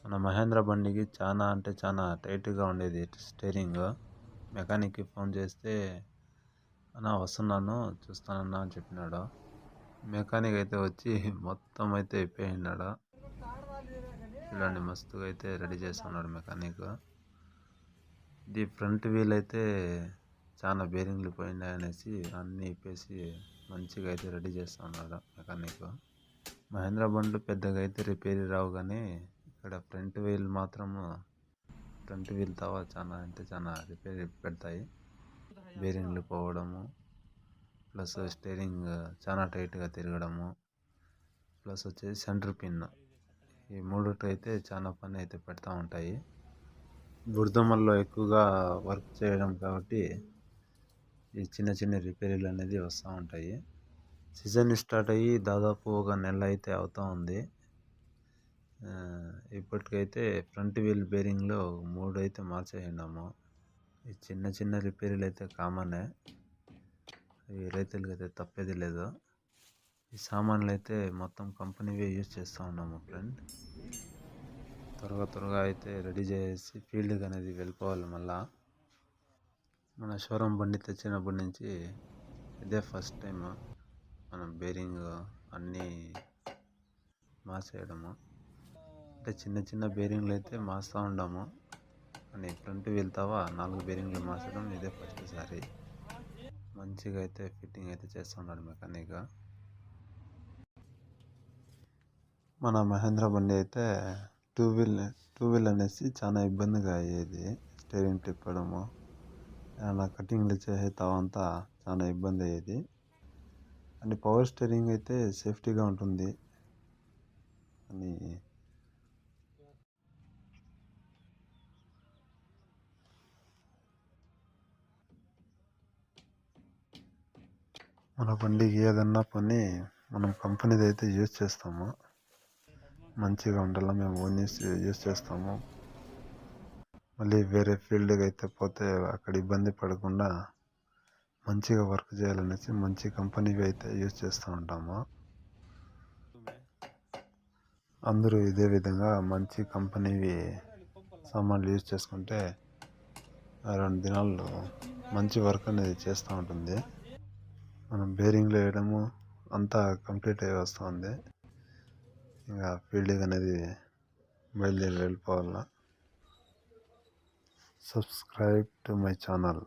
మన మహేంద్ర బండికి చాలా అంటే చాలా టైట్గా ఉండేది స్టీరింగ్. మెకానిక్కి ఫోన్ చేస్తే అన్నా వస్తున్నాను చూస్తానన్నా అని చెప్పినాడు. మెకానిక్ అయితే వచ్చి మొత్తం అయితే ఇప్పేసినాడు. చూడండి మస్తుగా అయితే రెడీ చేస్తున్నాడు మెకానిక్. ఇది ఫ్రంట్ వీల్ అయితే చాలా బేరింగ్లు పోయినాయి అనేసి అన్నీ ఇప్పేసి మంచిగా అయితే రెడీ చేస్తున్నాడు మెకానిక్. మహేంద్ర బండ్లు పెద్దగా అయితే రిపేర్ రావు, కానీ ఇక్కడ ఫ్రంట్ వీల్ మాత్రము ఫ్రంట్ వీల్ తవ చాలా అంటే చాలా రిపేర్ పెడతాయి. బేరింగ్లు పోవడము, ప్లస్ స్టీరింగ్ చాలా టైట్గా తిరగడము, ప్లస్ వచ్చేసి సెంటర్ పిన్, ఈ మూడుతో అయితే చాలా పని అయితే పెడతా ఉంటాయి. బురదమల్లో ఎక్కువగా వర్క్ చేయడం కాబట్టి ఈ చిన్న చిన్న రిపేర్లు అనేది వస్తూ ఉంటాయి. సీజన్ స్టార్ట్ అయ్యి దాదాపు ఒక నెల అయితే అవుతూ ఉంది. ఇప్పటికైతే ఫ్రంట్ వీల్ బేరింగ్లో 3 అయితే మార్చేసినాము. ఈ చిన్న చిన్న రిపేర్లు అయితే కామనే, ఈ రైతులకి అయితే తప్పేది లేదు. ఈ సామాన్లు అయితే మొత్తం కంపెనీవే యూజ్ చేస్తూ ఉన్నాము ఫ్రెండ్. త్వరగా అయితే రెడీ చేసి ఫీల్డ్కి అనేది వెళ్ళిపోవాలి. మళ్ళా మన షోరూమ్ బండి తెచ్చినప్పటి నుంచి ఇదే ఫస్ట్ టైం మనం బేరింగ్ అన్నీ మార్చేయడము. అంటే చిన్న చిన్న బేరింగ్లు అయితే మార్స్తూ ఉన్నాము, అని ఫ్రంట్ వెళ్తావా 4 బేరింగ్లు మార్చడం ఇదే ఫస్ట్ సారి. మంచిగా అయితే ఫిట్టింగ్ అయితే చేస్తున్నాడు మెకానిక్. మన మహేంద్ర బండి అయితే టూ వీల్ అనేసి చాలా ఇబ్బందిగా అయ్యేది. స్టీరింగ్ తిప్పడము, అలా కటింగ్లు చేసేతావంతా చాలా ఇబ్బంది అయ్యేది. అండ్ పవర్ స్టీరింగ్ అయితే సేఫ్టీగా ఉంటుంది అని మన బండికి ఏదన్నా పని మనం కంపెనీది అయితే యూజ్ చేస్తాము. మంచిగా ఉండాలి, మేము ఓన్ యూజ్ చేస్తాము. మళ్ళీ వేరే ఫీల్డ్కి అయితే పోతే అక్కడ ఇబ్బంది పడకుండా మంచిగా వర్క్ చేయాలనేసి మంచి కంపెనీవి అయితే యూజ్ చేస్తూ ఉంటాము. అందరూ ఇదే విధంగా మంచి కంపెనీవి సామాన్లు యూజ్ చేసుకుంటే 2 దినాల్లో మంచి వర్క్ అనేది చేస్తూ ఉంటుంది. మనం బేరింగ్లు వేయడము అంతా కంప్లీట్ అయ్యి వస్తుంది. ఇంకా ఫీల్డ్కి అనేది బయలుదేరి వెళ్ళిపోవాలా. Subscribe to my channel.